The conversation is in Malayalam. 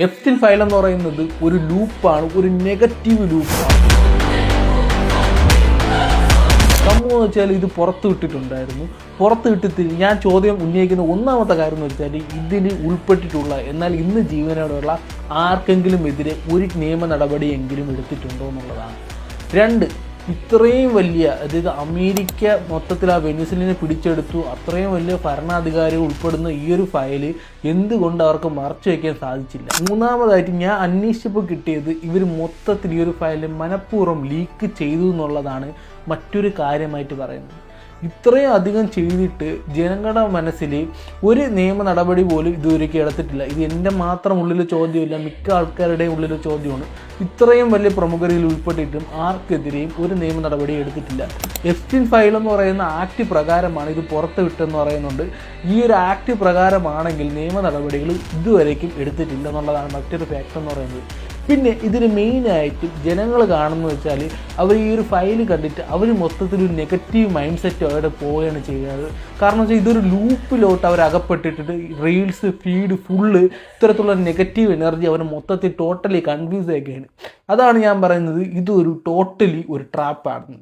എപ്സ്റ്റീൻ ഫയൽ എന്ന് പറയുന്നത് ഒരു ലൂപ്പാണ്, ഒരു നെഗറ്റീവ് ലൂപ്പാണ്. സംഭവം എന്ന് വെച്ചാൽ ഇത് പുറത്ത് വിട്ടിട്ടുണ്ടായിരുന്നു. പുറത്ത് വിട്ടിട്ട് ഞാൻ ചോദ്യം ഉന്നയിക്കുന്ന ഒന്നാമത്തെ കാര്യം എന്ന് വെച്ചാൽ ഇതിൽ ഉൾപ്പെട്ടിട്ടുള്ള എന്നാൽ ഇന്ന് ജീവനോടെയുള്ള ആർക്കെങ്കിലും എതിരെ ഒരു നിയമ നടപടിയെങ്കിലും എടുത്തിട്ടുണ്ടോ എന്നുള്ളതാണ്. 2, ഇത്രയും വലിയ, അതായത് അമേരിക്ക മൊത്തത്തിൽ ആ വെനിസ്വേലയെ പിടിച്ചെടുത്തു, അത്രയും വലിയ ഭരണാധികാരികൾ ഉൾപ്പെടുന്ന ഈ ഒരു ഫയൽ എന്തുകൊണ്ട് അവർക്ക് മറച്ചു വയ്ക്കാൻ സാധിച്ചില്ല? മൂന്നാമതായിട്ട് ഞാൻ അന്വേഷിച്ചപ്പോൾ കിട്ടിയത് ഇവർ മൊത്തത്തിൽ ഈ ഒരു ഫയൽ മനഃപൂർവ്വം ലീക്ക് ചെയ്തു എന്നുള്ളതാണ് മറ്റൊരു കാര്യമായിട്ട് പറയുന്നത്. ഇത്രയും അധികം ചെയ്തിട്ട് ജനങ്ങളുടെ മനസ്സിൽ ഒരു നിയമ നടപടി പോലും ഇതുവരെയ്ക്ക് എടുത്തിട്ടില്ല. ഇത് എൻ്റെ മാത്രം ഉള്ളിൽ ചോദ്യമില്ല, മിക്ക ആൾക്കാരുടെയും ഉള്ളിൽ ചോദ്യമാണ്. ഇത്രയും വലിയ പ്രമുഖരിൽ ഉൾപ്പെട്ടിട്ടും ആർക്കെതിരെയും ഒരു നിയമ നടപടി എടുത്തിട്ടില്ല. എപ്സ്റ്റീൻ ഫയൽ എന്ന് പറയുന്ന ആക്ട് പ്രകാരമാണ് ഇത് പുറത്ത് വിട്ടെന്ന് പറയുന്നുണ്ട്. ഈ ഒരു ആക്ട് പ്രകാരമാണെങ്കിൽ നിയമ നടപടികൾ ഇതുവരേക്കും എടുത്തിട്ടില്ല എന്നുള്ളതാണ് മറ്റൊരു ഫാക്ട് എന്ന് പറയുന്നത്. പിന്നെ ഇതിന് മെയിനായിട്ട് ജനങ്ങൾ കാണുന്നത് വെച്ചാൽ അവർ ഈ ഒരു ഫയൽ കണ്ടിട്ട് അവർ മൊത്തത്തിലൊരു നെഗറ്റീവ് മൈൻഡ് സെറ്റ് അവിടെ പോവുകയാണ് ചെയ്യുന്നത്. കാരണം വെച്ചാൽ ഇതൊരു ലൂപ്പിലോട്ട് അവർ അകപ്പെട്ടിട്ട് റീൽസ് ഫീഡ് ഫുള്ള് ഇത്തരത്തിലുള്ള നെഗറ്റീവ് എനർജി അവർ മൊത്തത്തിൽ ടോട്ടലി കൺഫ്യൂസ് ആക്കുകയാണ്. അതാണ് ഞാൻ പറയുന്നത്, ഇതൊരു ടോട്ടലി ഒരു ട്രാപ്പാണ്.